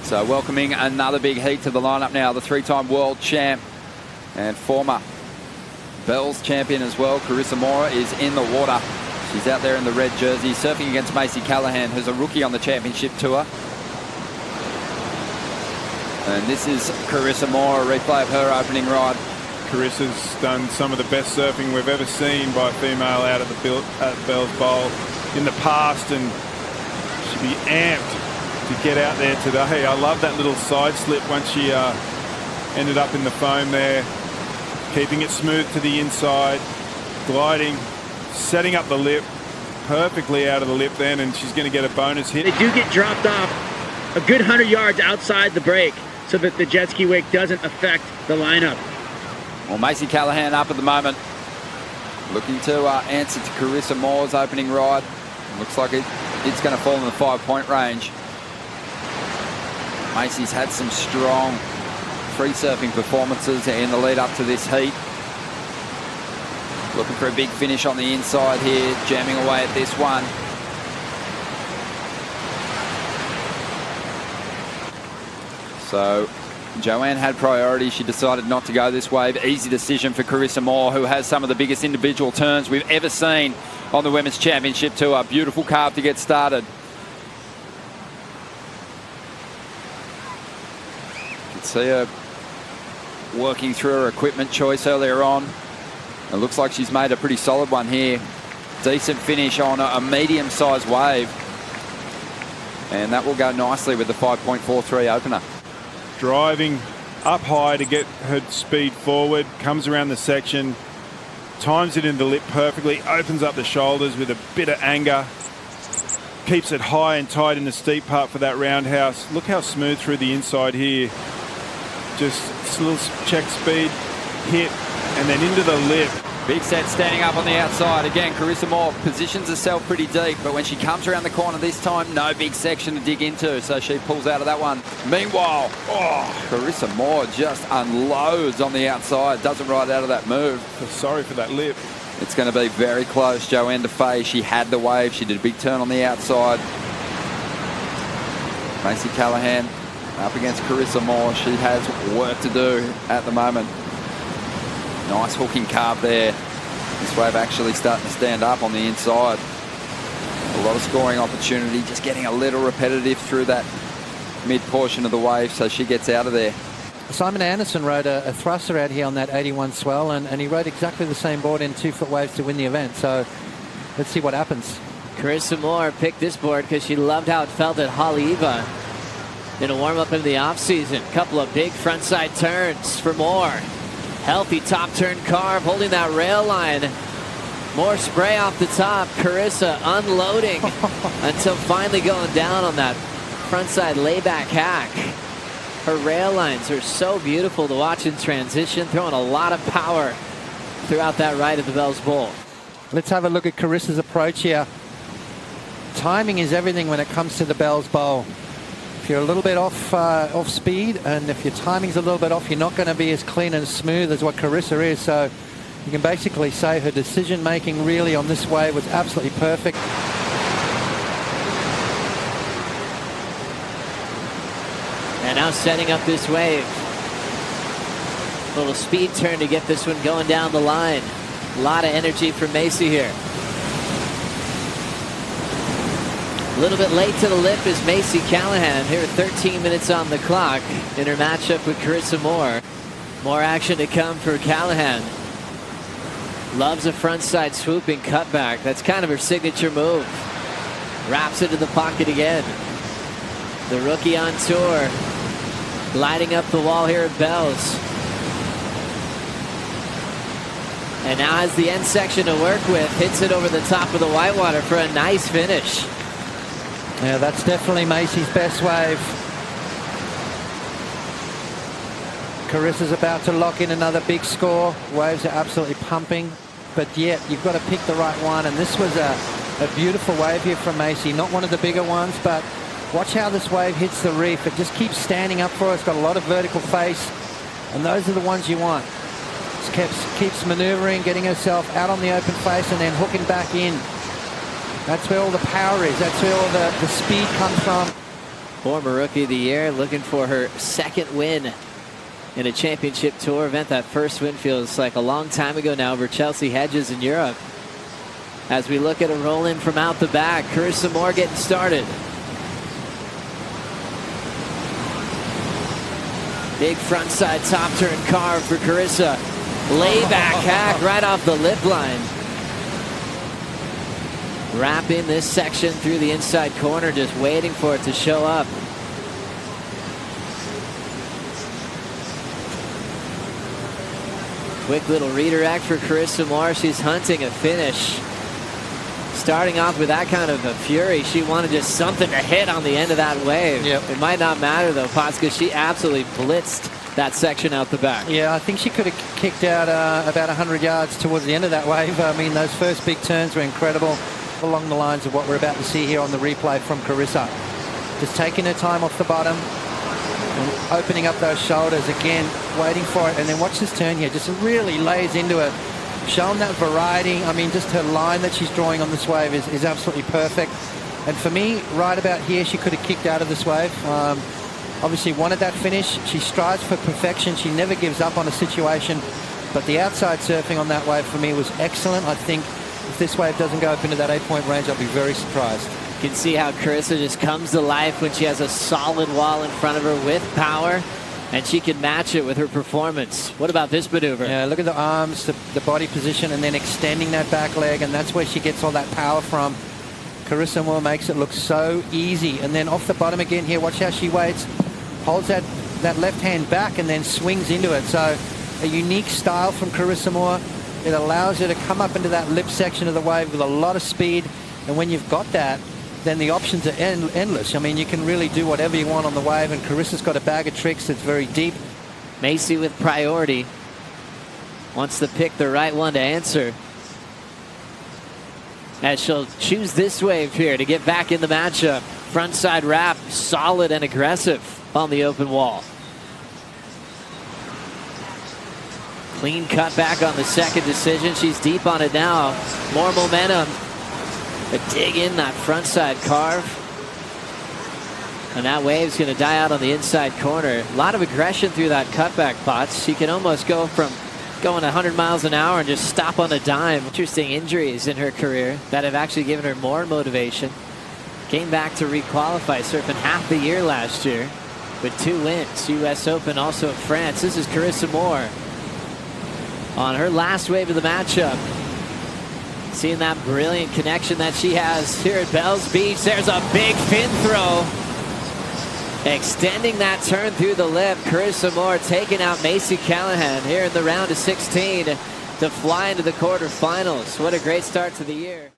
So welcoming another big heat to the lineup now. The three-time world champ and former Bells champion as well, Carissa Moore, is in the water. She's out there in the red jersey, surfing against Macy Callaghan, who's a rookie on the championship tour. And this is Carissa Moore, a replay of her opening ride. Carissa's done some of the best surfing we've ever seen by a female out of the Bells Bowl in the past, and she'd be amped to get out there today. I love that little side slip once she ended up in the foam there, keeping it smooth to the inside, gliding, setting up the lip perfectly out of the lip then, and she's going to get a bonus hit. They do get dropped off a good 100 yards outside the break so that the jet ski wake doesn't affect the lineup. Well, Macy Callaghan up at the moment, looking to answer to Carissa Moore's opening ride. Looks like it's going to fall in the 5-point range. Macy's had some strong free surfing performances in the lead up to this heat. Looking for a big finish on the inside here, jamming away at this one. So Joanne had priority. She decided not to go this wave. Easy decision for Carissa Moore, who has some of the biggest individual turns we've ever seen on the Women's Championship Tour. Beautiful carve to get started. You can see her working through her equipment choice earlier on. It looks like she's made a pretty solid one here. Decent finish on a medium-sized wave. And that will go nicely with the 5.43 opener. Driving up high to get her speed forward, comes around the section, times it in the lip perfectly, opens up the shoulders with a bit of anger, keeps it high and tight in the steep part for that roundhouse. Look how smooth through the inside here. Just a little check speed, hit, and then into the lip. Big set standing up on the outside. Again, Carissa Moore positions herself pretty deep, but when she comes around the corner this time, no big section to dig into, so she pulls out of that one. Meanwhile, Carissa Moore just unloads on the outside, doesn't ride out of that move. Sorry for that lip. It's going to be very close. Joanne DeFay, she had the wave. She did a big turn on the outside. Macy Callaghan up against Carissa Moore. She has work to do at the moment. Nice hooking carve there. This wave actually starting to stand up on the inside. A lot of scoring opportunity, just getting a little repetitive through that mid portion of the wave, so she gets out of there. Simon Anderson rode a thruster out here on that 81 swell, and he rode exactly the same board in 2-foot waves to win the event. So let's see what happens. Carissa Moore picked this board because she loved how it felt at Haleiwa in a warm-up in the offseason. Couple of big frontside turns for Moore. Healthy top turn carve, holding that rail line. More spray off the top. Carissa unloading until finally going down on that frontside layback hack. Her rail lines are so beautiful to watch in transition, throwing a lot of power throughout that ride at the Bells Bowl. Let's have a look at Carissa's approach here. Timing is everything when it comes to the Bells Bowl. If you're a little bit off speed, and if your timing's a little bit off, you're not going to be as clean and smooth as what Carissa is. So you can basically say her decision making really on this wave was absolutely perfect. And now setting up this wave. Little speed turn to get this one going down the line. A lot of energy from Macy here. A little bit late to the lip is Macy Callaghan here, 13 minutes on the clock in her matchup with Carissa Moore. More action to come for Callaghan. Loves a frontside swooping cutback. That's kind of her signature move. Wraps into the pocket again. The rookie on tour, gliding up the wall here at Bells. And now has the end section to work with. Hits it over the top of the whitewater for a nice finish. Yeah, that's definitely Macy's best wave. Carissa's about to lock in another big score. Waves are absolutely pumping, but yet you've got to pick the right one. And this was a beautiful wave here from Macy. Not one of the bigger ones, but watch how this wave hits the reef. It just keeps standing up for us. Got a lot of vertical face, and those are the ones you want. Just keeps maneuvering, getting herself out on the open face, and then hooking back in. That's where all the power is. That's where all the speed comes from. Former Rookie of the Year, looking for her second win in a championship tour event. That first win feels like a long time ago now over Chelsea Hedges in Europe. As we look at a roll in from out the back, Carissa Moore getting started. Big frontside top turn carve for Carissa. Layback hack right off the lip line. Wrapping this section through the inside corner, just waiting for it to show up. Quick little redirect for Carissa Moore. She's hunting a finish. Starting off with that kind of a fury, she wanted just something to hit on the end of that wave. Yep. It might not matter though, Potts, because she absolutely blitzed that section out the back. Yeah, I think she could have kicked out about 100 yards towards the end of that wave. I mean, those first big turns were incredible, along the lines of what we're about to see here on the replay from Carissa. Just taking her time off the bottom and opening up those shoulders again, waiting for it. And then watch this turn here, just really lays into it, showing that variety. I mean, just her line that she's drawing on this wave is absolutely perfect. And for me, right about here, she could have kicked out of this wave. Obviously wanted that finish. She strives for perfection. She never gives up on a situation. But the outside surfing on that wave for me was excellent. I think if this wave doesn't go up into that 8-point range, I'll be very surprised. You can see how Carissa just comes to life when she has a solid wall in front of her with power, and she can match it with her performance. What about this maneuver? Yeah, look at the arms, the body position, and then extending that back leg, and that's where she gets all that power from. Carissa Moore makes it look so easy. And then off the bottom again here, watch how she waits, holds that left hand back, and then swings into it. So a unique style from Carissa Moore. It allows her to come up into that lip section of the wave with a lot of speed. And when you've got that, then the options are endless. I mean, you can really do whatever you want on the wave, and Carissa's got a bag of tricks that's very deep. Macy with priority. Wants to pick the right one to answer, as she'll choose this wave here to get back in the matchup. Frontside wrap, solid and aggressive on the open wall. Clean cut back on the second decision. She's deep on it now. More momentum. But dig in that frontside carve. And that wave's going to die out on the inside corner. A lot of aggression through that cutback, Potts. She can almost go from going 100 miles an hour and just stop on a dime. Interesting injuries in her career that have actually given her more motivation. Came back to requalify, surfing half the year last year with 2 wins. U.S. Open, also in France. This is Carissa Moore on her last wave of the matchup. Seeing that brilliant connection that she has here at Bells Beach. There's a big fin throw. Extending that turn through the lip. Carissa Moore taking out Macy Callaghan here in the round of 16 to fly into the quarterfinals. What a great start to the year.